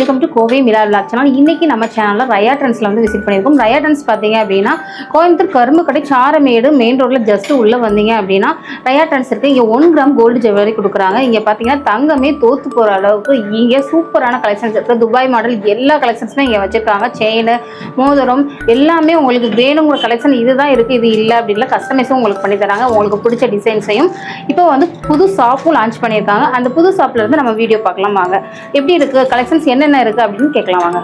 Welcome to Kovai Mila vlog channel. இன்னைக்கு நம்ம சேனலில் ரயா ட்ரெண்ட்ஸில் வந்து விசிட் பண்ணியிருக்கோம். ரயா ட்ரெண்ட்ஸ் பார்த்தீங்க அப்படின்னா கோயம்புத்தூர் கரும்புக்கடை சாரமேடு மெயின் ரோட்டில் ஜஸ்ட் உள்ளே வந்தீங்க அப்படின்னா ரயா ட்ரெண்ட்ஸ் இருக்குது. இங்கே 1 கிராம் கோல்டு ஜுவல்லரி கொடுக்குறாங்க. இங்கே பார்த்தீங்கன்னா தங்கமே தோற்று போகிற அளவுக்கு இங்கே சூப்பரான கலெக்ஷன்ஸ் இருக்குது. துபாய் மாடல் எல்லா கலெக்ஷன்ஸுமே இங்கே வச்சுருக்காங்க. செயின், மோதிரம் எல்லாமே உங்களுக்கு வேணுங்கிற கலெக்ஷன் இதுதான் இருக்குது, இது இல்லை அப்படின்ல கஸ்டமைஸும் உங்களுக்கு பண்ணி தராங்க. உங்களுக்கு பிடிச்ச டிசைன்ஸையும் இப்போ வந்து புது ஷாப்பும் லான்ச் பண்ணியிருக்காங்க. அந்த புது ஷாப்பில் இருந்து நம்ம வீடியோ பார்க்கலாம் வாங்க. எப்படி இருக்குது கலெக்ஷன்ஸ், என்னென்ன இருக்குது அப்படின்னு கேட்கலாம் வாங்க.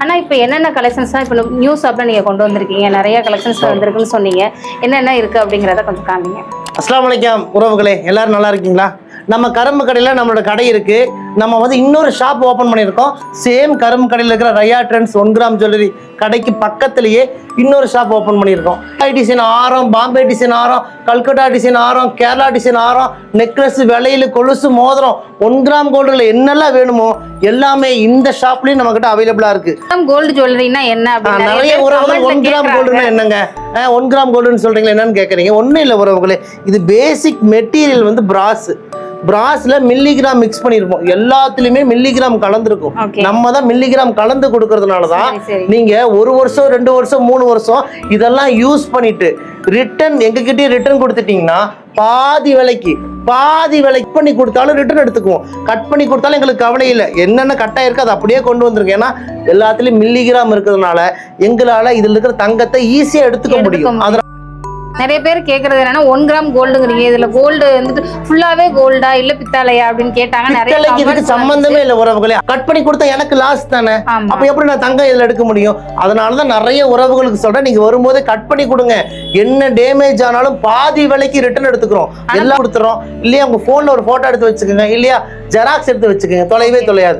ஆனால் இப்போ என்னென்ன கலெக்ஷன்ஸ்லாம் இப்போ நியூ ஷாப்பில் நீங்கள் கொண்டு வந்திருக்கீங்க, நிறைய கலெக்ஷன்ஸ் வந்திருக்குன்னு சொன்னீங்க, என்னென்ன இருக்குது அப்படிங்கிறத கொஞ்சம் காமிங்க. அஸ்ஸலாமு அலைக்கும் உறவுகளே, எல்லாரும் நல்லா இருக்கீங்களா? நம்ம கரும்பு கடையில் நம்மளோட கடை இருக்குது. நம்ம வந்து இன்னொரு ஷாப் ஓப்பன் பண்ணியிருக்கோம். சேம் கரும்பு கடையில் இருக்கிற ரயா ட்ரெண்ட்ஸ் 1 கிராம் ஜுவல்லரி கடைக்கு பக்கத்துலேயே இன்னொரு ஷாப் ஓப்பன் பண்ணியிருக்கோம். டிசைன் ஆரம், பாம்பே டிசைன் ஆரம், கல்கட்டா டிசைன் ஆரம், கேரளா டிசைன் ஆரம், நெக்லஸ், விலையில் கொலுசு, மோதிரம், 1 கிராம் கோல்டில் என்னெல்லாம் வேணுமோ எல்லாமே இந்த ஷாப்லேயும் நம்மக்கிட்ட அவைலபிளாக இருக்குது. கோல்டு ஜுவல்லரினா என்ன அப்படின்னு நிறைய உறவுகள் 1 கிராம் கோல்டுனா என்னங்க, 1 கிராம் கோல்டுன்னு சொல்கிறீங்களா என்னன்னு கேட்குறீங்க. ஒன்றும் இல்லை உறவுகளே, இது பேசிக் மெட்டீரியல் வந்து பிராஸ்ல மில்லிகிராம் மிக்ஸ் பண்ணிருப்போம். எல்லாத்துலயுமே மில்லிகிராம் கலந்துருக்கும். நம்ம தான் மில்லிகிராம் கலந்து கொடுக்கறதுனாலதான் நீங்க 1 வருஷம் 2 வருஷம் 3 வருஷம் இதெல்லாம் யூஸ் பண்ணிட்டு ரிட்டர்ன் எங்ககிட்டயே ரிட்டர்ன் கொடுத்துட்டீங்கன்னா பாதி விலைக்கு பண்ணி கொடுத்தாலும் ரிட்டர்ன் எடுத்துக்குவோம். கட் பண்ணி கொடுத்தாலும் எங்களுக்கு கவலை இல்லை. என்னென்ன கட்டாக இருக்கு அதை அப்படியே கொண்டு வந்திருக்கோம். ஏன்னா எல்லாத்துலயும் மில்லிகிராம் இருக்கிறதுனால எங்களால இதுல இருக்கிற தங்கத்தை ஈஸியா எடுத்துக்க முடியும். அதனால நிறைய பேர் கேட்கறது என்னன்னா 1 கிராம் கோல்டுங்கிறீங்க, இதுல கோல்டு வந்துட்டு ஃபுல்லாவே கோல்டா இல்ல பித்தாளையா அப்படின்னு கேட்டாங்க. நிறைய சம்பந்தமே இல்லை உறவுகளே. கட் பண்ணி கொடுத்தா எனக்கு லாஸ் தானே, அப்ப எப்படி நான் தங்கம் இதுல எடுக்க முடியும்? அதனாலதான் நிறைய உறவுகளுக்கு சொல்றேன், நீங்க வரும்போதே கட் பண்ணி கொடுங்க. என்ன டேமேஜ் ஆனாலும் பாதி விலைக்கு ரிட்டர்ன் எடுத்துக்கிறோம், எல்லாம் கொடுத்துறோம். இல்லையா உங்க போன்ல ஒரு போட்டோ எடுத்து வச்சுக்கோங்க, இல்லையா ஜெராக்ஸ் எடுத்து வச்சுக்கோங்க, தொலைவே தொலையாது.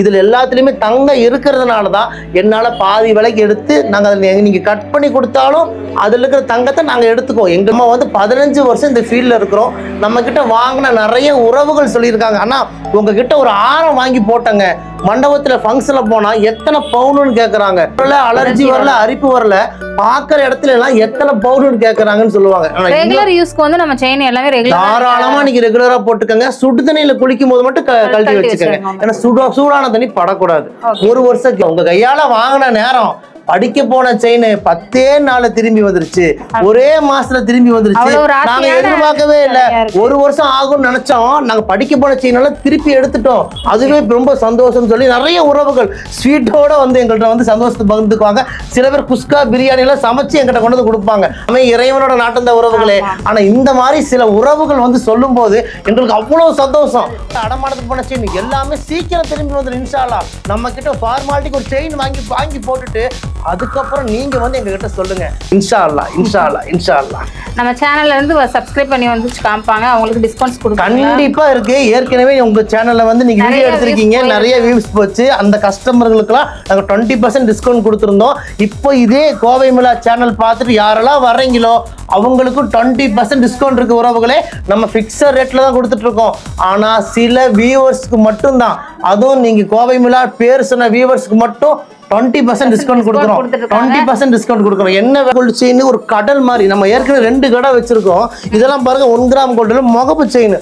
இதுல எல்லாத்துலயுமே தங்கம் இருக்கிறதுனாலதான் என்னால பாதி விலைக்கு எடுத்து நாங்க நீங்க கட் பண்ணி கொடுத்தாலும் அதுல இருக்கிற தங்கத்தை நாங்க எடுத்துக்கோம். எங்கம்மா வந்து 15 வருஷம் இந்த ஃபீல்ட்ல இருக்கிறோம். நம்ம கிட்ட வாங்கின நிறைய உறவுகள் சொல்லியிருக்காங்க, ஆனா உங்ககிட்ட ஒரு ஆரம் வாங்கி போட்டங்க, மண்டபத்துல ஃபங்க்ஷன்ல போனா எத்தனை பவுனுன்னு கேட்கறாங்க. அலர்ஜி வரல, அரிப்பு வரல, பாக்குற இடத்துல எல்லாம் எத்தனை பவுனுன்னு கேட்கறாங்கன்னு சொல்லுவாங்க. ரெகுலர் யூஸ்க்கு வந்து நம்ம செயின் எல்லாமே தாராளமா நீங்க ரெகுலரா போட்டுக்கங்க. சுடு தண்ணியில குளிக்கும் போது மட்டும் கழட்டி வச்சுக்கோங்க. ஏன்னா சூடான தண்ணி படக்கூடாது. 1 வருஷம் உங்க கையால வாங்கின நேரம் படிக்க போன செயின் 10 நாள்ல திரும்பி வந்துருச்சு, ஒரே மாசத்துல திரும்பி வந்துருச்சு. நாங்க எதிர்பார்க்கவே இல்லை. 1 வருஷம் ஆகும்னு நினைச்சோம். நாங்க படிக்க போன செயின் எல்லாம் திருப்பி எடுத்துட்டோம். அதுவே ரொம்ப சந்தோஷம் சொல்லி நிறைய உறவுகள் ஸ்வீட்டோட வந்து எங்கள்கிட்ட வந்து சந்தோஷத்தை பகிர்ந்துக்குவாங்க. சில பேர் குஸ்கா பிரியாணி எல்லாம் சமைச்சு எங்கிட்ட கொண்டு வந்து கொடுப்பாங்க. நம்ம இறைவனோட நாட்டம் உறவுகளே. ஆனா இந்த மாதிரி சில உறவுகள் வந்து சொல்லும் போது எங்களுக்கு அவ்வளவு சந்தோஷம். அடமானத்துக்கு போன செயின் எல்லாமே சீக்கிரம் திரும்பி வந்துடும் இன்ஷா அல்லாஹ். நம்ம கிட்ட ஃபார்மாலிட்டிக்கு ஒரு செயின் வாங்கி போட்டுட்டு அதுக்கப்புறம் நீங்க வந்து எங்ககிட்ட சொல்லுங்க. இன்ஷா அல்லாஹ் இன்ஷா அல்லாஹ் இன்ஷா அல்லாஹ். நம்ம சேனல்ல இருந்து சப்ஸ்கிரைப் பண்ணி வந்து காமிப்பாங்க, அவங்களுக்கு டிஸ்கவுண்ட்ஸ் கொடுப்பாங்க. கண்டிப்பா இருக்கு. ஏற்கனவே உங்க சேனல்ல வந்து நீங்க வீடியோ எடுத்திருக்கீங்க, நிறைய வியூஸ் போச்சு. அந்த கஸ்டமர்களுக்குலாம் நாங்க 20% டிஸ்கவுண்ட் கொடுத்துருந்தோம். இப்போ இதே கோவை மிலா சேனல் பார்த்துட்டு யாரெல்லாம் வர்றீங்களோ அவங்களுக்கும் 20% டிஸ்கவுண்ட் இருக்கு உறவுகளே. நம்ம ஃபிக்ஸட் ரேட்ல தான் கொடுத்துட்டு இருக்கோம். ஆனா சில வியூவர்ஸ்க்கு மட்டும்தான், அதுவும் நீங்க கோவை மிலா பேர் சொன்ன வியூவர்ஸ்க்கு மட்டும் 20% டிஸ்கவுண்ட் கொடுக்குறோம். 20% டிஸ்கவுண்ட் கொடுக்குறோம். என்ன கோல்டு செயின் ஒரு கடல் மாதிரி. நம்ம ஏற்கனவே 2 கடை வச்சிருக்கோம். இதெல்லாம் பாருங்க 1 கிராம் கோல்டுல முகப்பு செயின்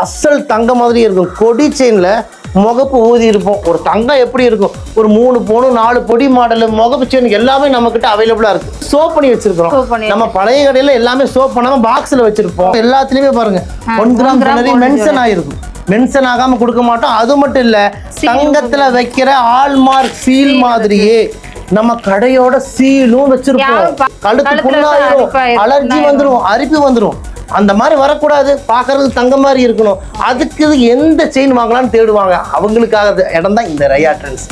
அசல் தங்க மாதிரி இருக்கும். கொடி செயின்ல முகப்பு ஊதி இருப்போம். ஒரு தங்கம் எப்படி இருக்கும், ஒரு 3 பவுன் 4 பொடி மாடல் முகப்பு செயின் எல்லாமே நம்ம கிட்ட அவைலபிளா இருக்கு. சோப் பண்ணி வச்சிருக்கிறோம். நம்ம பழைய கடையில எல்லாமே சோப் பண்ணாம பாக்ஸ்ல வச்சிருப்போம். எல்லாத்துலயுமே பாருங்க 1 கிராம் ஜுவல்லரி மென்ஷன் ஆயிருக்கும். மென்ஷன் ஆகாம கொடுக்க மாட்டோம். அது மட்டும் இல்ல, தங்கத்துல வைக்கிற ஹால்மார்க் சீல் மாதிரியே நம்ம கடையோட சீலும் வச்சிருப்போம். கழுத்து புண்ணாயிரும், அலர்ஜி வந்துடும், அரிப்பு வந்துடும். அந்த மாதிரி வரக்கூடாது, பார்க்கறதுக்கு தங்க மாதிரி இருக்கணும். அதுக்கு எந்த செயின் வாங்கலாம்னு தேடுவாங்க. அவங்களுக்காக இடம் தான் இந்த ரயா ட்ரெண்ட்ஸ்.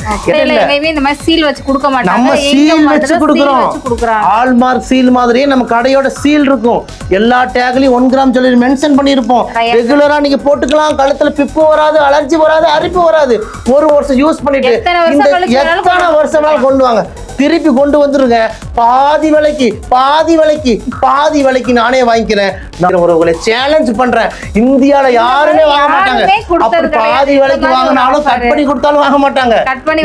இந்த மாதிரி சீல் வச்சு கொடுக்க மாட்டாங்க, நம்ம சீல் வச்சு கொடுக்குறோம். ஹால்மார்க் சீல் மாதிரியே நம்ம கடையோட சீல் இருக்கும். எல்லா டேக்லயும் 1 கிராம் ஜுவல்லரி மென்ஷன் பண்ணிருப்போம். ரெகுலரா நீங்க போட்டுக்கலாம். கழுத்துல பிப்பு வராது, அலர்ஜி வராது, அரிப்பு வராது. 1 வருஷம் யூஸ் பண்ணிட்டு எத்தனை வருஷம் கொண்டு வாங்க, திருப்பி கொண்டு வந்துருங்க. பாதி விலைக்கு நானே வாங்கிக்கிறேன். நான் உறவுகளை சேலஞ்ச் பண்றேன், இந்தியால யாருமே வாங்க மாட்டாங்க. அப்படி பாதி விலைக்கு வாங்கினாலும் கட் பண்ணி கொடுத்தாலும் வாங்க மாட்டாங்க.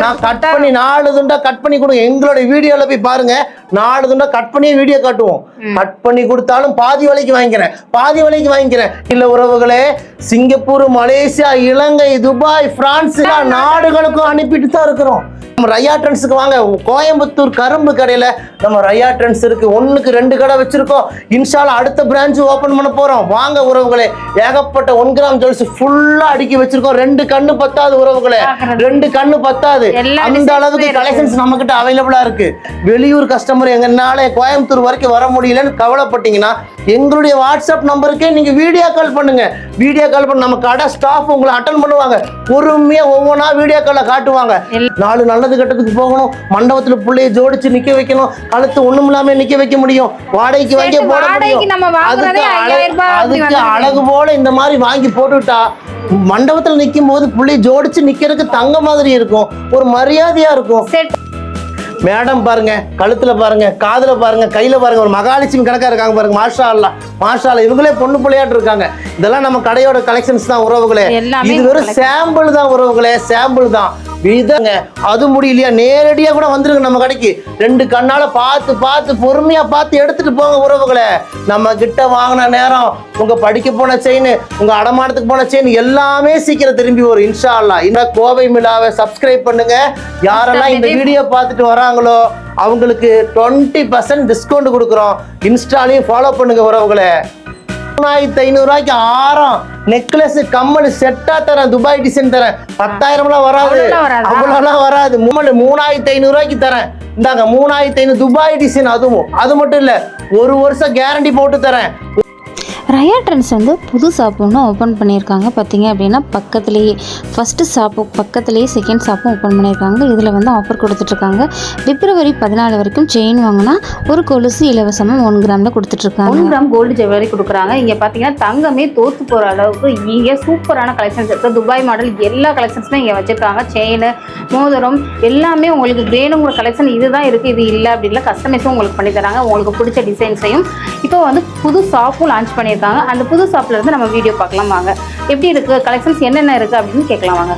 நான் கட் பண்ணி 4 துண்டா கட் பண்ணி கொடுங்க. எங்களுடைய வீடியோல போய் பாருங்க, 4 துண்டா கட் பண்ணி வீடியோ காட்டுவோம். கட் பண்ணி கொடுத்தாலும் பாதி விலைக்கு வாங்கிக்கிறேன், பாதி விலைக்கு வாங்கிக்கிறேன். இல்ல உறவுகளே, சிங்கப்பூர், மலேசியா, இலங்கை, துபாய், பிரான்ஸ் நாடுகளுக்கும் அனுப்பிட்டு தான் இருக்கிறோம். நம்ம ரையா ட்ரெண்ட்ஸுக்கு வாங்க. கோயம்புத்தூர் கரும்பு கடையில நம்ம ரையா ட்ரெண்ட்ஸ் இருக்கு. 1க்கு 2 கடை வச்சிருக்கோம். இன்ஷால்லா அடுத்த பிரான்ச் ஓபன் பண்ண போறோம். வாங்க உறவுகளே, ஏகப்பட்ட 1 கிராம் ஜுவல்ஸ் ஃபுல்லா அடுக்கி வச்சிருக்கோம். 2 கண்ணு பத்தாது உறவுகளே, 2 கண்ணு பத்தாது. அந்த அளவுக்கு கலெக்ஷன்ஸ் நம்ம கிட்ட அவைலபிளா இருக்கு. வெளியூர் கஸ்டமர் எங்கனால கோயம்புத்தூர் வரைக்கும் வர முடியலன்னு கவலைப்பட்டீங்கன்னா எங்களுடைய வாட்ஸ்அப் நம்பருக்கே நீங்க வீடியோ கால் பண்ணுங்க. வீடியோ கால் பண்ணி நம்ம கடை ஸ்டாஃப் உங்களை அட்டன் பண்ணுவாங்க. பொறுமையா ஒவ்வொன்றா வீடியோ கால்ல காட்டுவாங்க. 4 நல்லது கட்டத்துக்கு போகணும், மண்டபத்துல பிள்ளைய ஜோடிச்சு நிக்க வைக்கணும், கழுத்து ஒண்ணும் இல்லாம நிக்க வைக்க முடியும், வாடகைக்கு வாங்கி போட முடியும். அதுக்கு அழகு போல இந்த மாதிரி வாங்கி போட்டுவிட்டா மண்டபத்துல நிக்கும் போது பிள்ளைய ஜோடிச்சு நிக்கிறதுக்கு தங்க மாதிரி இருக்கும், ஒரு மரியாதையா இருக்கும். மேடம் பாருங்க, கழுத்துல பாருங்க, காதுல பாருங்க, கையில பாருங்க, ஒரு மகாலட்சுமி கணக்கா இருக்காங்க பாருங்க. மாஷா அல்லா, மாஷா அல்லா, இவங்களே பொண்ணு பிள்ளையாட்டு இருக்காங்க. இதெல்லாம் நம்ம கடையோட கலெக்ஷன்ஸ் தான் உறவுகளே. இது வெறும் சாம்பிள் தான் உறவுகளே, சாம்பிள் தான். இதாங்க, அது முடியலையா நேரடியா கூட வந்துருங்க நம்ம கடைக்கு. 2 கண்ணால பார்த்து பார்த்து பொறுமையா பார்த்து எடுத்துட்டு போங்க உறவுகளே. நம்ம கிட்ட வாங்கின நேரம் உங்க படிக்க போன செயின், உங்க அடமானத்துக்கு போன செயின் எல்லாமே சீக்கிரம் திரும்பி வரும் இன்ஷா அல்லாஹ். இந்த கோவை மிலாவை சப்ஸ்கிரைப் பண்ணுங்க. யாரெல்லாம் இந்த வீடியோ பார்த்துட்டு வராங்களோ அவங்களுக்கு 20% டிஸ்கவுண்ட் கொடுக்குறோம். இன்ஸ்டாலையும் ஃபாலோ பண்ணுங்க உறவுகளே. 3500 ரூபாய்க்கு ஆரம் நெக்லஸ் கம்மல் செட்டா தரேன், துபாய் டிசைன் தரேன். 10,000 வராது, அவ்வளோலாம் வராது. 3500 ரூபாய்க்கு தரேன். இந்தாங்க 3500 துபாய் டிசைன். அதுவும் அது மட்டும் இல்ல, 1 வருஷம் கேரண்டி போட்டு தரேன். ரையா ட்ரெண்ட்ஸ் வந்து புது ஷாப் ஒன்று ஓப்பன் பண்ணியிருக்காங்க. பார்த்தீங்க அப்படின்னா பக்கத்துலேயே ஃபஸ்ட்டு ஷாப்பு பக்கத்துலேயே செகண்ட் ஷாப்பும் ஓப்பன் பண்ணியிருக்காங்க. இதில் வந்து ஆஃபர் கொடுத்துட்ருக்காங்க. பிப்ரவரி 14 வரைக்கும் செயின் வாங்கினா ஒரு கொலுசு இலவசமாக 1 கிராமில் கொடுத்துட்ருக்காங்க. 1 கிராம் கோல்டு ஜுவல்லரி கொடுக்குறாங்க. இங்கே பார்த்தீங்கன்னா தங்கமே தோற்று போகிற அளவுக்கு இங்கே சூப்பரான கலெக்ஷன்ஸ் இருக்குது. துபாய் மாடல் எல்லா கலெக்ஷன்ஸுமே இங்கே வச்சுருக்காங்க. செயின், மோதிரம் எல்லாமே உங்களுக்கு வேணுங்கிற கலெக்ஷன் இதுதான் இருக்குது, இது இல்லை அப்படின்ல கஸ்டமைஸும் உங்களுக்கு பண்ணி தராங்க. உங்களுக்கு பிடிச்ச டிசைன்ஸையும் இப்போ வந்து புது ஷாப்பும் லான்ச் பண்ணியிருக்காங்க. அந்த புது ஷாப்ல இருந்து நம்ம வீடியோ பார்க்கலாம் வாங்க. எப்படி இருக்கு கலெக்ஷன்ஸ், என்னென்ன இருக்கு அப்படின்னு கேட்கலாம் வாங்க.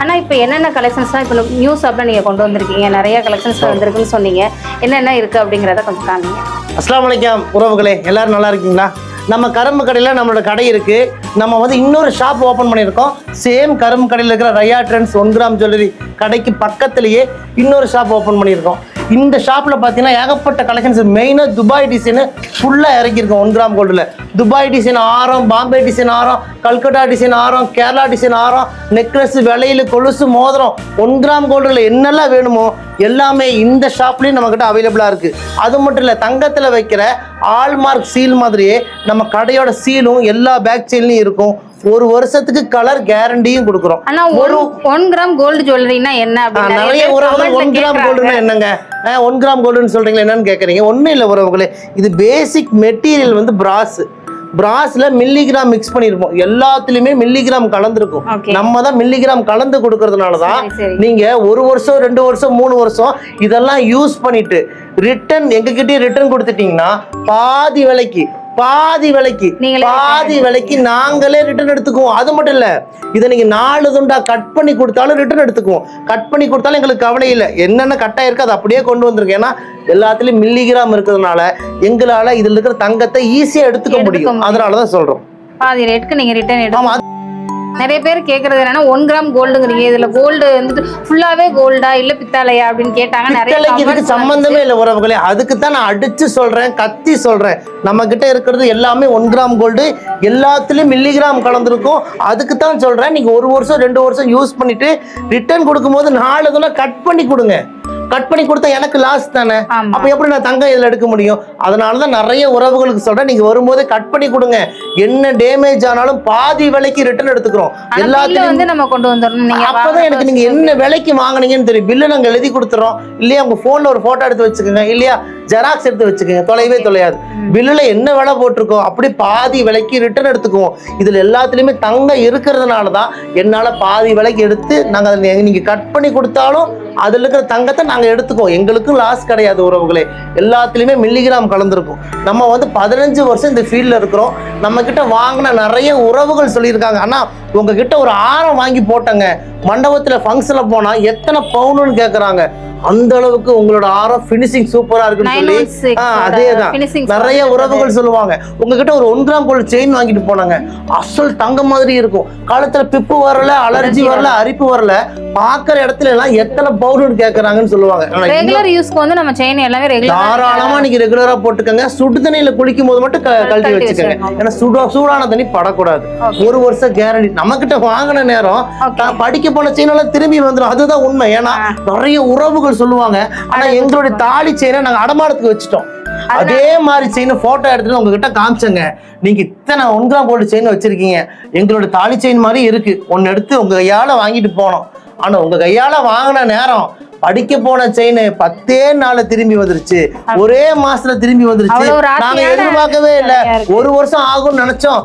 ஆனா இப்போ என்னென்ன கலெக்ஷன்ஸ்லாம் இப்போ நியூ ஷாப்ல நீங்க கொண்டு வந்திருக்கீங்க, நிறைய கலெக்ஷன்ஸ் வந்திருக்குன்னு சொன்னீங்க, என்னென்ன இருக்கு அப்படிங்கிறத கொஞ்சம் காமிங்க. அஸ்ஸலாமு அலைக்கும் உறவுகளே, எல்லாரும் நல்லா இருக்கீங்களா? நம்ம கரும்பு கடையில் நம்மளோட கடை இருக்கு. நம்ம வந்து இன்னொரு ஷாப் ஓப்பன் பண்ணியிருக்கோம். சேம் கரும்பு கடையில் இருக்கிற ரையா ட்ரெண்ட்ஸ் 1 கிராம் ஜுவல்லரி கடைக்கு பக்கத்துலேயே இன்னொரு ஷாப் ஓப்பன் பண்ணியிருக்கோம். இந்த ஷாப்பில் பார்த்தீங்கன்னா ஏகப்பட்ட கலெக்ஷன்ஸ், மெயினாக துபாய் டிசைனு ஃபுல்லாக இறக்கியிருக்கோம். 1 கிராம் கோல்டில் துபாய் டிசைன் ஆரம், பாம்பே டிசைன் ஆரம், கல்கட்டா டிசைன் ஆரம், கேரளா டிசைன் ஆரம், நெக்லஸ், வளையல், கொலுசு, மோதிரம் 1 கிராம் கோல்டில் என்னெல்லாம் வேணுமோ எல்லாமே இந்த ஷாப்லேயும் நம்மக்கிட்ட அவைலபிளாக இருக்குது. அது மட்டும் இல்லை, தங்கத்தில் வைக்கிற ஆல்மார்க் சீல் மாதிரியே நம்ம கடையோட சீலும் எல்லா பேக் சீல்லையும் இருக்கும். 1 வருஷத்துக்கு கலர் கேரண்டியும் கொடுக்குறோம். ஆனா ஒரு 1 கிராம் கோல்டு ஜுவல்லரினா என்ன அப்படினா நிறைய உறவுகள் 1 கிராம் கோல்டுனா என்னங்க, 1 கிராம் கோல்டுன்னு சொல்றீங்களா என்னன்னு கேட்குறீங்க. ஒன்றும் இல்லை உறவுகளே, இது பேசிக் மெட்டீரியல் வந்து பிராஸ்ல மில்லிகிராம் மிக்ஸ் பண்ணிருப்போம். எல்லாத்துலயுமே மில்லிகிராம் கலந்துருக்கும். நம்ம தான் மில்லிகிராம் கலந்து கொடுக்கறதுனாலதான் நீங்க 1 வருஷம் 2 வருஷம் 3 வருஷம் இதெல்லாம் யூஸ் பண்ணிட்டு ரிட்டர்ன் எங்ககிட்டயே ரிட்டர்ன் கொடுத்துட்டீங்கன்னா பாதி விலைக்கு நாங்களே ரிட்டர்ன் எடுத்துக்குவோம். அது மட்டும் இல்ல, இதை நீங்க 4 துண்டா கட் பண்ணி கொடுத்தாலும் ரிட்டர்ன் எடுத்துக்குவோம். கட் பண்ணி கொடுத்தாலும் எங்களுக்கு கவலை இல்லை, என்னென்ன கட்டா இருக்கு அதை அப்படியே கொண்டு வந்திருக்கேன். ஏன்னா எல்லாத்துலயும் மில்லிகிராம் இருக்கிறதுனால எங்களால இதுல இருக்கிற தங்கத்தை ஈஸியா எடுத்துக்க முடியும். அதனாலதான் சொல்றோம் பாதி ரேட்டுக்கு நீங்க ரிட்டர்ன் எடுக்கலாம். நிறைய பேர் கேட்கறது என்னன்னா 1 கிராம் கோல்டுங்கிறீங்க, இதுல கோல்டு வந்துட்டு ஃபுல்லாவே கோல்டா இல்ல பித்தாளையா அப்படின்னு கேட்டாங்க. நிறைய சம்பந்தமே இல்லை உறவுகளே, அதுக்கு தான் நான் அடிச்சு சொல்றேன், கத்தி சொல்றேன். நம்ம கிட்ட இருக்கிறது எல்லாமே 1 கிராம் கோல்டு, எல்லாத்துலயும் மில்லிகிராம் கலந்துருக்கும். அதுக்கு தான் சொல்றேன், நீங்க 1 வருஷம் 2 வருஷம் யூஸ் பண்ணிட்டு ரிட்டர்ன் கொடுக்கும்போது 4 இதெல்லாம் கட் பண்ணி கொடுங்க. கட் பண்ணி கொடுத்தா எனக்கு லாஸ் தானே, அப்ப எப்படி நான் தங்கம் இதுல எடுக்க முடியும்? அதனாலதான் நிறைய உறவுகளுக்கு சொல்றேன், நீங்க வரும்போது கட் பண்ணி கொடுங்க. என்ன டேமேஜ் ஆனாலும் பாதி விலைக்கு ரிட்டர்ன் எடுத்துக்கிறோம். எல்லாத்தையும் வந்து நம்ம கொண்டு வந்துடணும். அப்பதான் எனக்கு நீங்க என்ன விலைக்கு வாங்கினீங்கன்னு தெரியும். பில்லு நாங்க எழுதி கொடுத்துறோம் இல்லையா, உங்க போன்ல ஒரு போட்டோ எடுத்து வச்சுக்கோங்க, இல்லையா ஜெராக்ஸ் எடுத்து வச்சுக்கோங்க, தொலைவே தொலையாது. பில்லுல என்ன விலை போட்டிருக்கோம் அப்படி பாதி விலைக்கு ரிட்டர்ன் எடுத்துக்குவோம். இதுல எல்லாத்துலயுமே தங்கம் இருக்கிறதுனாலதான் என்னால பாதி விலைக்கு எடுத்து நாங்க நீங்க கட் பண்ணி கொடுத்தாலும் அதுல இருக்கிற தங்கத்தை நாங்க எடுத்துக்கோம், எங்களுக்கும் லாஸ் கிடையாது உறவுகளே. எல்லாத்துலயுமே மில்லிகிராம் கலந்துருக்கும். நம்ம வந்து 15 வருஷம் இந்த ஃபீல்ட்ல இருக்கிறோம். நம்ம கிட்ட வாங்கின நிறைய உறவுகள் சொல்லியிருக்காங்க, ஆனா உங்ககிட்ட ஒரு ஆரம் வாங்கி போட்டங்க, மண்டபத்துல ஃபங்க்ஷன்ல போனா எத்தனை பவுனுன்னு கேக்குறாங்க. அந்த அளவுக்கு உங்களோட ஆரம் ஃபினிஷிங் சூப்பரா இருக்குன்னு சொல்லி அதேதான் நிறைய உறவுகள் சொல்லுவாங்க. உங்ககிட்ட ஒரு 1 கிராம் கோல்டு செயின் வாங்கிட்டு போனாங்க, அசல் தங்க மாதிரி இருக்கும், காலத்துல பிப்பு வரல, அலர்ஜி வரல, அரிப்பு வரல, பாக்குற இடத்துல எல்லாம் எத்தனை பவுடர் கேக்குறாங்கன்னு சொல்லுவாங்க. ரெகுலர் யூஸ்க்கு வந்து நம்ம செயின் எல்லாமே தாராளமா நீங்க ரெகுலரா போட்டுக்கங்க. சுடு தண்ணியில குளிக்கும் போது மட்டும் கழட்டி வச்சுக்கோங்க, ஏன்னா சூடான தண்ணி படக்கூடாது. 1 வருஷம் கேரண்டி. நம்ம கிட்ட வாங்கின நேரம் படிக்க போன செயின் எல்லாம் திரும்பி வந்துடும், அதுதான் உண்மை. ஏன்னா நிறைய உறவுகள் சொல்லுவாங்க, ஆனா எங்களுடைய தாலி செயினை நாங்க அடமானத்துக்கு வச்சுட்டோம். அதே மாதிரி செயின் போட்டோ எடுத்துட்டு உங்ககிட்ட காமிச்சங்க, நீங்க இத்தனை 1 கிராம் கோல்டு செயின் வச்சிருக்கீங்க, எங்களோட தாலி செயின் மாதிரி இருக்கு, ஒன்னு எடுத்து உங்க கையால வாங்கிட்டு போனோம். ஆனா உங்க கையால வாங்கின நேரம் படிக்க போன செயின் 10 நாள்ல திரும்பி வந்துருச்சு, ஒரே மாசத்துல திரும்பி வந்துருச்சு. நாங்க எதிர்பார்க்கவே இல்லை, 1 வருஷம் ஆகும்னு நினைச்சோம்.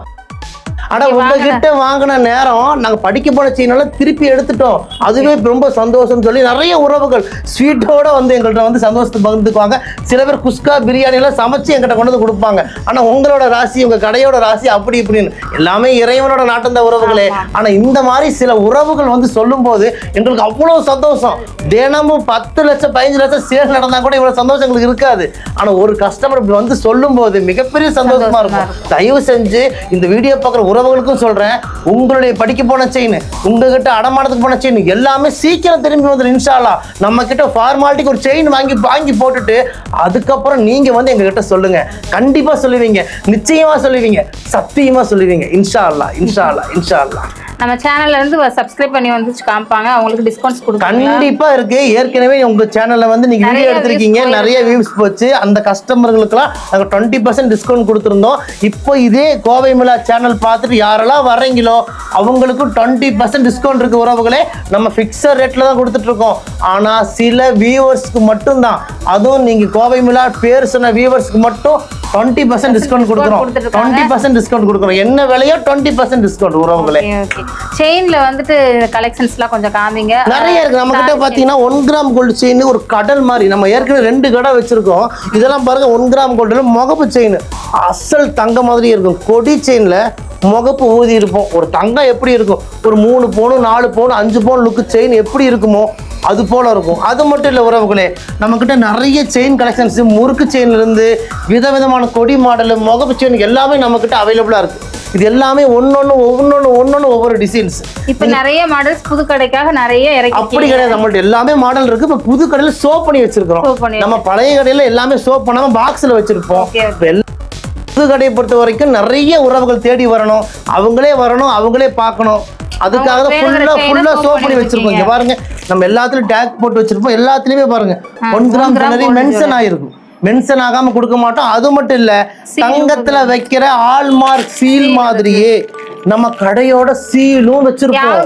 ஆனா உங்ககிட்ட வாங்கின நேரம் நாங்க படிக்க போன செயினெல்லாம் திருப்பி எடுத்துட்டோம். அதுவே ரொம்ப சந்தோஷம் சொல்லி நிறைய உறவுகள் ஸ்வீட்டோட வந்து எங்கள்கிட்ட வந்து சந்தோஷத்தை பகிர்ந்துக்குவாங்க. சில பேர் குஸ்கா பிரியாணி எல்லாம் சமைச்சு எங்கிட்ட கொண்டு வந்து கொடுப்பாங்க. ஆனா உங்களோட ராசி, உங்க கடையோட ராசி அப்படி இப்படின்னு எல்லாமே இறைவனோட நாட்டம் உறவுகளே. ஆனா இந்த மாதிரி சில உறவுகள் வந்து சொல்லும் போது எங்களுக்கு அவ்வளவு சந்தோஷம். தினமும் 10 லட்சம் 15 லட்சம் சேல் நடந்தா கூட இவ்வளவு சந்தோஷம் எங்களுக்கு இருக்காது. ஆனா ஒரு கஸ்டமர் இப்படி வந்து சொல்லும் போது மிகப்பெரிய சந்தோஷமா இருக்கும். தயவு செஞ்சு இந்த வீடியோ பார்க்குற உறவுகளுக்கும் சொல்றேன், உங்களுடைய படிக்க போன செயின், உங்ககிட்ட அடமானத்துக்கு போன செயின் எல்லாமே சீக்கிரம் திரும்பி வந்துடும் இன்ஷா அல்லாஹ். நம்ம கிட்ட ஃபார்மாலிட்டிக்கு ஒரு செயின் வாங்கி போட்டுட்டு அதுக்கப்புறம் நீங்க வந்து எங்க கிட்ட சொல்லுங்க, கண்டிப்பா சொல்லுவீங்க, நிச்சயமா சொல்லுவீங்க, சத்தியமா சொல்லுவீங்க இன்ஷா அல்லாஹ், இன்ஷா அல்லாஹ், இன்ஷா அல்லாஹ். நம்ம சேனல்ல இருந்து சப்ஸ்கிரைப் பண்ணி வந்து காமிப்பாங்க, அவங்களுக்கு டிஸ்கவுண்ட்ஸ் கொடுப்பாங்க. கண்டிப்பா இருக்கு. ஏற்கனவே உங்க சேனல்ல வந்து நீங்க வீடியோ எடுத்திருக்கீங்க, நிறைய வியூஸ் போச்சு. அந்த கஸ்டமர்களுக்குலாம் நாங்க 20% டிஸ்கவுண்ட் கொடுத்துருந்தோம். இப்போ இதே கோவை மிலா சேனல் பார்த்துட்டு யாரெல்லாம் வர்றீங்களோ அவங்களுக்கும் 20% டிஸ்கவுண்ட் இருக்கு உறவுகளே. நம்ம ஃபிக்ஸட் ரேட்ல தான் கொடுத்துட்டு இருக்கோம். ஆனா சில வியூவர்ஸ்க்கு மட்டும்தான், அதுவும் நீங்க கோவை மிலா பேர் சொன்ன வியூவர்ஸ்க்கு மட்டும் 20% டிஸ்கவுண்ட் கொடுக்குறோம். 20% டிஸ்கவுண்ட் கொடுக்குறோம். என்ன விலையோ 20% டிஸ்கவுண்ட் உறவுகளே. செயின்ல வந்துட்டு கலெக்ஷன்ஸ்லாம் கொஞ்சம் காமிங்க. நிறைய இருக்கு நம்ம கிட்ட. பாத்தீங்கன்னா 1 கிராம் கோல்டு செயின் ஒரு கடல் மாதிரி, நம்ம ஏற்கனவே 2 கடை வச்சிருக்கோம். இதெல்லாம் பாருங்க 1 கிராம் கோல்டுல முகப்பு செயின் அசல் தங்க மாதிரி இருக்கும். கொடி செயின்ல முகப்பு ஊதி இருப்போம். ஒரு தங்கம் எப்படி இருக்கும், ஒரு 3 பவுன் 4 பவுன் 5 பவுன் லுக்கு செயின் எப்படி இருக்குமோ அது போல இருக்கும். அது மட்டும் இல்லை உறவுகளே, நம்ம கிட்ட நிறைய செயின் கலெக்ஷன்ஸ், முறுக்கு செயின்ல இருந்து விதவிதமான கொடி மாடல், முகப்பு செயின் எல்லாமே நம்ம கிட்ட அவைலபிளா இருக்கு. இது எல்லாமே ஒன்னொன்னு ஒவ்வொரு டிசைன்ஸ். இப்ப நிறைய மாடல்ஸ் புது கடைக்காக நிறைய இறக்கி. அப்படி கிடையாது, நம்மள்ட்ட எல்லாமே மாடல் இருக்கு. இப்ப புது கடையில சோப் பண்ணி வச்சிருக்கிறோம். நம்ம பழைய கடையில எல்லாமே சோப் பண்ணாம பாக்ஸ்ல வச்சிருப்போம். புது கடையை பொறுத்த வரைக்கும் நிறைய உறவுகள் தேடி வரணும், அவங்களே பார்க்கணும். அதுக்காக தான் ஃபுல்லா சோப் பண்ணி வச்சிருக்கோம். இங்க பாருங்க, நம்ம எல்லாத்துலயும் டேக் போட்டு வச்சிருப்போம். எல்லாத்துலயுமே பாருங்க 1 கிராம் ஜுவல்லரி மென்ஷன் ஆயிருக்கும். மென்ஷன் ஆகாம கொடுக்க மாட்டோம். அது மட்டும் இல்ல, தங்கத்துல வைக்கிற ஹால்மார்க் சீல் மாதிரியே நம்ம கடையோட சீலும் வச்சிருப்போம்.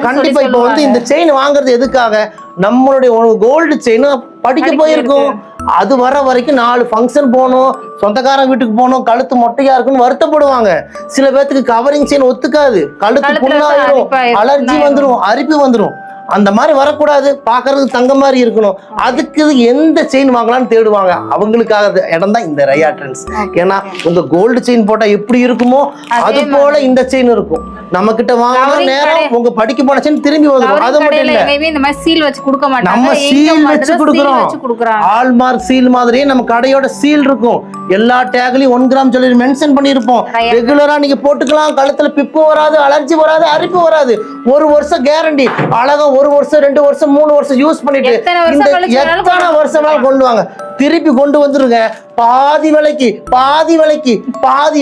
கண்டிப்பா இப்ப வந்து இந்த செயின் வாங்குறது எதுக்காக, நம்மளுடைய கோல்டு செயின் படிக்க போயிருக்கும், அது வர வரைக்கும் 4 ஃபங்க்ஷன் போகணும், சொந்தக்காரங்க வீட்டுக்கு போகணும், கழுத்து மொட்டையா இருக்குன்னு வருத்தப்படுவாங்க. சில பேர்த்துக்கு கவரிங் செயின் ஒத்துக்காது, கழுத்து புண்ணாயிரும், அலர்ஜி வந்துடும், அரிப்பு வந்துடும். அந்த மாதிரி வரக்கூடாது, பார்க்கறதுக்கு தங்க மாதிரி இருக்கணும். அதுக்கு எந்த செயின் வாங்கலாம்னு தேடுவாங்க. அவங்களுக்காக இடம் தான் இந்த ரயா ட்ரெண்ட்ஸ். ஏன்னா உங்க கோல்டு செயின் போட்டா எப்படி இருக்குமோ அது போல இந்த செயின் இருக்கும். நம்ம கிட்ட வாங்கின நேரம் உங்க படிக்க போன செயின் திரும்பி வந்துடும். அது மட்டும் இல்ல, இந்த மாதிரி சீல் வச்சு கொடுக்க மாட்டாங்க, நம்ம சீல் வச்சு கொடுக்குறோம். ஹால்மார்க் சீல் மாதிரியே நம்ம கடையோட சீல் இருக்கும். எல்லா டேக்லயும் 1 கிராம் ஜுவல்லரி மென்ஷன் பண்ணிருப்போம். ரெகுலரா நீங்க போட்டுக்கலாம், கழுத்துல பிப்பு வராது, அலர்ஜி வராது, அரிப்பு வராது. 1 வருஷம் கேரண்டி. அழகா 1 வருஷம் 2 வருஷம் 3 வருஷம் யூஸ் பண்ணிட்டு எத்தனை வருஷம் கொண்டு வாங்க, திருப்பி கொண்டு வந்துருங்க. பாதி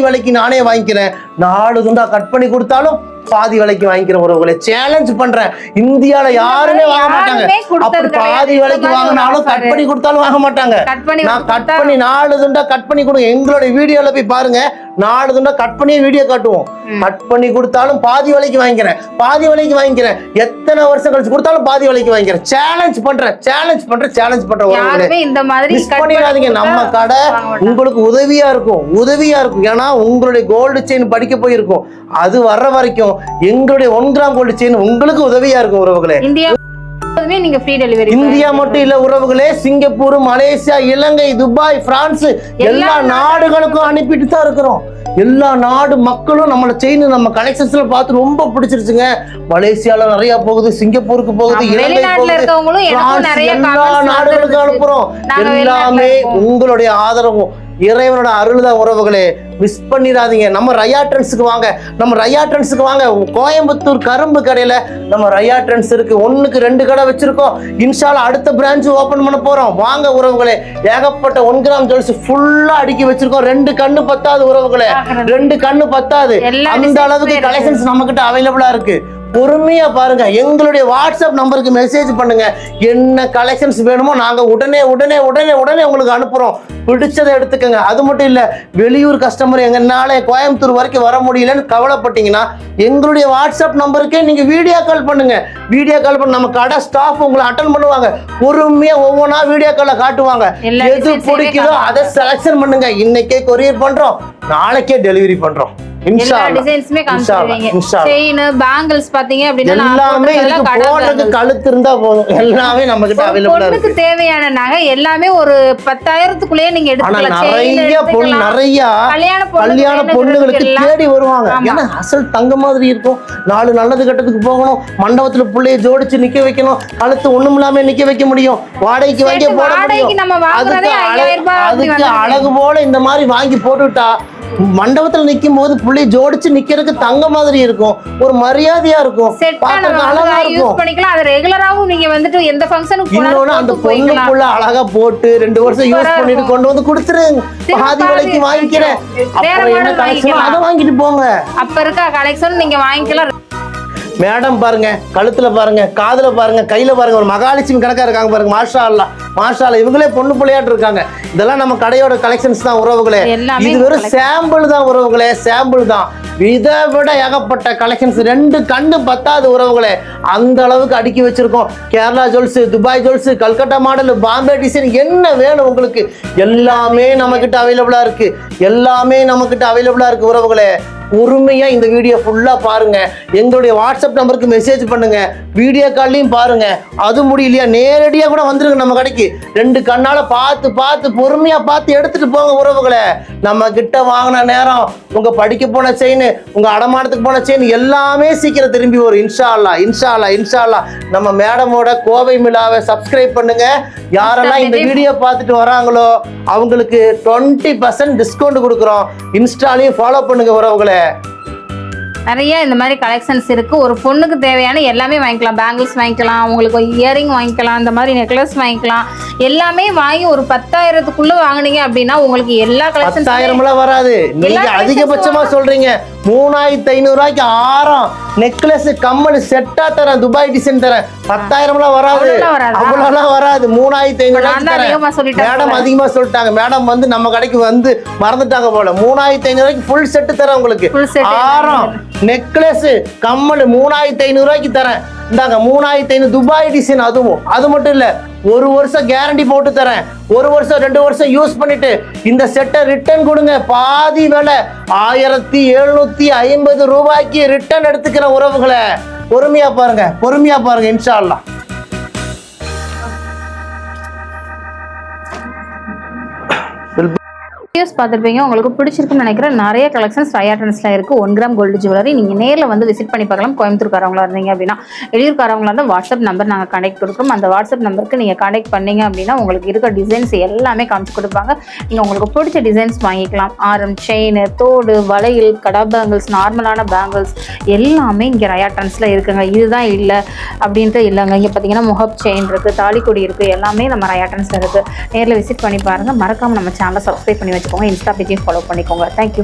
விலைக்கு நானே வாங்கிக்கிறேன். 4 துண்டா கட் பண்ணி கொடுத்தாலும் பாதி விலைக்கு வாங்கிக்கிற உறவுகளை சேலஞ்ச் பண்றேன். இந்தியால யாருமே வாங்க மாட்டாங்க. அப்படி பாதி விலைக்கு வாங்கினாலும் கட் பண்ணி கொடுத்தாலும் வாங்க மாட்டாங்க. நான் கட் பண்ணி 4 துண்டா கட் பண்ணி கொடுங்க. எங்களுடைய வீடியோல போய் பாருங்க, 4 துண்டா கட் பண்ணி வீடியோ காட்டுவோம். கட் பண்ணி கொடுத்தாலும் பாதி விலைக்கு வாங்கிக்கிறேன். எத்தனை வருஷம் கழிச்சு கொடுத்தாலும் பாதி விலைக்கு வாங்கிக்கிறேன். சேலஞ்ச் பண்றேன் உறவுகளே. இந்த மாதிரி மிஸ் பண்ணிடாதீங்க. நம்ம கடை உங்களுக்கு உதவியா இருக்கும். ஏன்னா உங்களுடைய கோல்டு செயின் படிக்க போயிருக்கும், அது வர்ற வரைக்கும் எங்களுடைய 1 கிராம் கோல்டு செயின் உங்களுக்கு உதவியா இருக்கும் உறவுகளே. எப்போதுமே நீங்க ஃப்ரீ டெலிவரி. இந்தியா மட்டும் இல்ல உறவுகளே, சிங்கப்பூர், மலேசியா, இலங்கை, துபாய், பிரான்ஸ் எல்லா நாடுகளுக்கும் அனுப்பிட்டு தான் இருக்கிறோம். எல்லா நாடு மக்களும் நம்மள செயின் நம்ம கலெக்ஷன்ஸ்ல பார்த்து ரொம்ப பிடிச்சிருச்சுங்க. மலேசியால நிறைய போகுது, சிங்கப்பூருக்கு போகுது, இலங்கை போகுது, எல்லா நாடுகளுக்கும் அனுப்புறோம். எல்லாமே உங்களுடைய ஆதரவும் இறைவனோட அருள் தான் உறவுகளே. மிஸ் பண்ணிடாதீங்க. நம்ம ரயா ட்ரெண்ட்ஸுக்கு வாங்க, நம்ம ரயா ட்ரெண்ட்ஸுக்கு வாங்க. கோயம்புத்தூர் கரும்பு கடையில நம்ம ரயா ட்ரெண்ட்ஸ் இருக்கு. 1க்கு 2 கடை வச்சிருக்கோம். இன்ஷால்லா அடுத்த பிரான்ச் ஓபன் பண்ண போறோம். வாங்க உறவுகளே. ஏகப்பட்ட 1 கிராம் ஜுவல்ஸ் ஃபுல்லா அடுக்கி வச்சிருக்கோம். 2 கண்ணு பத்தாது உறவுகளே, 2 கண்ணு பத்தாது. அந்த அளவுக்கு கலெக்ஷன்ஸ் நம்ம கிட்ட அவைலபிளா இருக்கு. பொறுமையா பாருங்க. எங்களுடைய வாட்ஸ்அப் நம்பருக்கு மெசேஜ் பண்ணுங்க. என்ன கலெக்ஷன்ஸ் வேணுமோ நாங்க உடனே உடனே உடனே உடனே உங்களுக்கு அனுப்புறோம். பிடிச்சதை எடுத்துக்கங்க. அது மட்டும் இல்ல, வெளியூர் கஸ்டமர் எங்கனால கோயம்புத்தூர் வரைக்கும் வர முடியலன்னு கவலைப்பட்டீங்கன்னா எங்களுடைய வாட்ஸ்அப் நம்பருக்கே நீங்க வீடியோ கால் பண்ணுங்க. வீடியோ கால் பண்ணி நம்ம கடை ஸ்டாஃப் உங்களை அட்டன் பண்ணுவாங்க. பொறுமையா ஒவ்வொன்றா வீடியோ கால்ல காட்டுவாங்க. எது பிடிக்குதோ அதை செலக்ஷன் பண்ணுங்க. இன்னைக்கே கொரியர் பண்றோம், நாளைக்கே டெலிவரி பண்றோம். எல்லா டிசைன்ஸ்மே காமிச்சிருவீங்க. செயின், பேங்கிள்ஸ் பாத்தீங்க அப்படினா எல்லாமே இருக்கு. போடுறதுக்கு கழுத்து இருந்தா போதும். எல்லாமே நம்ம கிட்ட அவேலபிளா இருக்கு. பொண்ணுக்கு தேவையான நகை எல்லாமே ஒரு 10,000க்குள்ளே நீங்க எடுத்துக்கலாம். நிறைய கல்யாண பொண்ணுகளுக்கு தேடி வருவாங்க. ஏன்னா அசல் தங்க மாதிரி இருக்கும். 4 நல்லது கட்டத்துக்கு போகணும், மண்டபத்துல புள்ளைய ஜோடிச்சு நிக்க வைக்கணும், கழுத்து ஒண்ணும் இல்லாம நிக்க வைக்க முடியும், வாடகைக்கு வாங்கி போட முடியும். அதுக்கு அழகு போல இந்த மாதிரி வாங்கி போட்டுட்டா மண்டபத்துல நிக்கும் போது புள்ளி ஜோடிச்சு நிக்கிறதுக்கு தங்க மாதிரி இருக்கும், ஒரு மரியாதையா இருக்கும், அழகா இருக்கும். அது ரெகுலராவும் நீங்க வந்துட்டு எந்த ஃபங்க்ஷனுக்கு இன்னொன்னு அந்த பொண்ணுக்குள்ள அழகா போட்டு 2 வருஷம் யூஸ் பண்ணிட்டு கொண்டு வந்து கொடுத்துருங்க. பாதி விலைக்கு வாங்கிக்கிறேன், அப்புறம் என்ன கலெக்ஷன் அதை வாங்கிட்டு போங்க. அப்ப இருக்க கலெக்ஷன் நீங்க வாங்கிக்கலாம். மேடம் பாருங்க, கழுத்துல பாருங்க, காதுல பாருங்க, கையில பாருங்க, ஒரு மகாலட்சுமி கணக்கா இருக்காங்க பாருங்க. மாஷா அல்லா, மாஷா அல்லா. இவங்களே பொண்ணு பிள்ளையாட்டு இருக்காங்க. இதெல்லாம் நம்ம கடையோட கலெக்ஷன்ஸ் தான் உறவுகளே. இது வெறும் சாம்பிள் தான் உறவுகளே, சாம்பிள் தான். இதை விட ஏகப்பட்ட கலெக்ஷன்ஸ். 2 கண்ணு பத்தாது உறவுகளே, அந்த அளவுக்கு அடுக்கி வச்சிருக்கோம். Kerala jewels, Dubai jewels, Calcutta model, Bombay design, என்ன வேணும் உங்களுக்கு எல்லாமே நம்ம கிட்ட அவைலபிளா இருக்கு. எல்லாமே நம்ம கிட்ட அவைலபிளா இருக்கு உறவுகளே. பொறுமையா இந்த வீடியோ ஃபுல்லா பாருங்க. எங்களுடைய வாட்ஸ்அப் நம்பருக்கு மெசேஜ் பண்ணுங்க, வீடியோ கால்லையும் பாருங்க. அது முடியலையா நேரடியா கூட வந்துருங்க நம்ம கடைக்கு. 2 கண்ணால பார்த்து பார்த்து பொறுமையா பார்த்து எடுத்துட்டு போங்க உறவுகளே. நம்ம கிட்ட வாங்கின நேரம் உங்க படிக்க போன செயின், உங்க அடமானத்துக்கு போன செயின் எல்லாமே சீக்கிரம் திரும்பி வரும். இன்ஷா அல்லா, இன்ஷா அல்லா, இன்ஷா அல்லா. நம்ம மேடமோட கோவை மிலாவை சப்ஸ்கிரைப் பண்ணுங்க. யாரெல்லாம் இந்த வீடியோ பார்த்துட்டு வராங்களோ அவங்களுக்கு 20% டிஸ்கவுண்ட் கொடுக்குறோம். இன்ஸ்டாலையும் ஃபாலோ பண்ணுங்க உறவுகளே. நிறைய இந்த மாதிரி கலெக்ஷன்ஸ் இருக்கு. ஒரு பொண்ணுக்கு தேவையான எல்லாமே வாங்கிக்கலாம். பேங்கிள்ஸ் வாங்கிக்கலாம், உங்களுக்கு இயரிங் வாங்கிக்கலாம், இந்த மாதிரி நெக்லஸ் வாங்கிக்கலாம். எல்லாமே வாங்கி ஒரு 10,000க்குள்ள வாங்குனீங்க அப்படின்னா உங்களுக்கு எல்லா கலெக்ஷன்ஸ் 10,000 வராது. நீங்க அதிகபட்சமா சொல்றீங்க. 3,500 ரூபாய்க்கு ஆரம் நெக்லஸ் கம்மல் செட்டா தரேன், துபாய் டிசைன் தரேன். 10,000 வராது, அவ்வளவுலாம் வராது. 3,500 மேடம் அதிகமா சொல்லிட்டாங்க. மேடம் வந்து நம்ம கடைக்கு வந்து மறந்துட்டாங்க போல. 3,500 ரூபாய்க்கு ஃபுல் செட்டு தரேன் உங்களுக்கு. ஆரம் நெக்லஸ் கம்மல் 3,500 ரூபாய்க்கு தரேன். இந்தாங்க 3,500 துபாய் டிசைன். அதுவும் அது மட்டும் இல்ல, 1 வருஷம் கேரண்டி போட்டு தரேன். 1 வருஷம் 2 வருஷம் யூஸ் பண்ணிட்டு இந்த செட்டை ரிட்டர்ன் கொடுங்க. பாதி விலை 1,750 ரூபாய்க்கு ரிட்டர்ன் எடுத்துக்கிற உறவுகளை. பொறுமையா பாருங்க, பொறுமையா பாருங்க. இன்ஷா அல்லாஹ். வீடியோஸ் பார்த்துருப்பீங்க, உங்களுக்கு பிடிச்சிருக்குன்னு நினைக்கிறேன். நிறைய கலெக்ஷன்ஸ் ரயா ட்ரெண்ட்ஸில் இருக்குது. 1 கிராம் கோல்டு ஜுவல்லரி நீங்கள் நேரில் வந்து விசிட் பண்ணி பார்க்கலாம். கோயம்புத்தூர்காரவங்களா இருந்தீங்க அப்படின்னா, வெளியூர்காரவங்களா இருந்தால் வாட்ஸ்அப் நம்பர் நாங்கள் கனெக்ட் கொடுக்குறோம். அந்த வாட்ஸ்அப் நம்பருக்கு நீங்கள் கனெக்ட் பண்ணீங்க அப்படின்னா உங்களுக்கு இருக்க டிசைன்ஸ் எல்லாமே காமிச்சு கொடுப்பாங்க. நீங்கள் உங்களுக்கு பிடிச்ச டிசைன்ஸ் வாங்கிக்கலாம். ஆரம், செயின், தோடு, வளையல், கடா பேங்கிள்ஸ், நார்மலான பேங்கிள்ஸ் எல்லாமே இங்கே ரயா ட்ரெண்ட்ஸில் இருக்குங்க. இதுதான் இல்லை அப்படின்ட்டு இல்லைங்க. இங்கே பார்த்தீங்கன்னா முகப் செயின் இருக்குது, தாலிக்கொடி இருக்குது, எல்லாமே நம்ம ரயா ட்ரெண்ட்ஸில் இருக்குது. நேரில் விசிட் பண்ணி பாருங்கள். மறக்காமல் நம்ம சேனலை சப்ஸ்கிரைப் பண்ணி வச்சுக்கோங்க. இன்ஸ்டா பேஜையும் ஃபாலோ பண்ணிக்கோங்க. தேங்க்யூ.